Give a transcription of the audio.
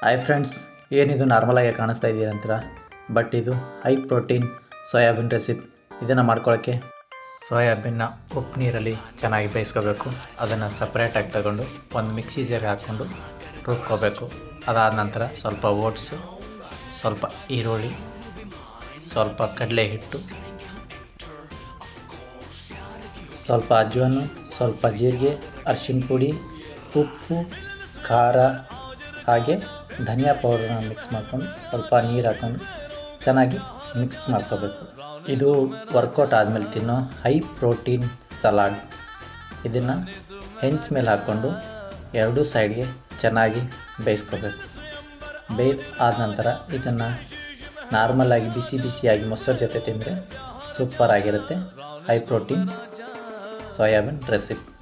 Hi friends, ಏನಿದು ನಾರ್ಮಲಾಗಿ ಕಾಣಿಸ್ತಾ ಇದ್ದೀರಂತೀರ, ಬಟ್ ಇದು ಹೈ ಪ್ರೋಟೀನ್ ಸೋಯಾಬೀನ್ ರೆಸಿಪಿ. ಇದನ್ನು ಮಾಡ್ಕೊಳ್ಳೋಕ್ಕೆ ಸೋಯಾಬೀನ್ನ ಉಪ್ಪು ನೀರಲ್ಲಿ ಚೆನ್ನಾಗಿ ಬೇಯಿಸ್ಕೋಬೇಕು. ಅದನ್ನು ಸಪ್ರೇಟಾಗಿ ತಗೊಂಡು ಒಂದು ಮಿಕ್ಸಿ ಜಾರ್ಗೆ ಹಾಕ್ಕೊಂಡು ರುಬ್ಕೋಬೇಕು. ಅದಾದ ನಂತರ ಸ್ವಲ್ಪ ಓಟ್ಸು, ಸ್ವಲ್ಪ ಈರುಳ್ಳಿ, ಸ್ವಲ್ಪ ಕಡಲೆ ಹಿಟ್ಟು, ಸ್ವಲ್ಪ ಅಜ್ವಾನು, ಸ್ವಲ್ಪ ಜೀರಿಗೆ, ಅರಿಶಿನ ಪುಡಿ, ಉಪ್ಪು, ಖಾರ ಹಾಗೆ ಧನಿಯಾ ಪೌಡರ್ನ ಮಿಕ್ಸ್ ಮಾಡ್ಕೊಂಡು ಸ್ವಲ್ಪ ನೀರು ಹಾಕ್ಕೊಂಡು ಚೆನ್ನಾಗಿ ಮಿಕ್ಸ್ ಮಾಡ್ಕೋಬೇಕು. ಇದು ವರ್ಕೌಟ್ ಆದಮೇಲೆ ತಿನ್ನೋ ಹೈ ಪ್ರೋಟೀನ್ ಸಲಾಡ್. ಇದನ್ನು ಹೆಂಚು ಮೇಲೆ ಹಾಕ್ಕೊಂಡು ಎರಡೂ ಸೈಡ್ಗೆ ಚೆನ್ನಾಗಿ ಬೇಯಿಸ್ಕೋಬೇಕು. ಆದ ನಂತರ ಇದನ್ನು ನಾರ್ಮಲಾಗಿ ಬಿಸಿಯಾಗಿ ಮೊಸರು ಜೊತೆ ತಿಂದರೆ ಸೂಪರ್ ಆಗಿರುತ್ತೆ ಹೈ ಪ್ರೋಟೀನ್ ಸೋಯಾಬೀನ್ ರೆಸಿಪಿ.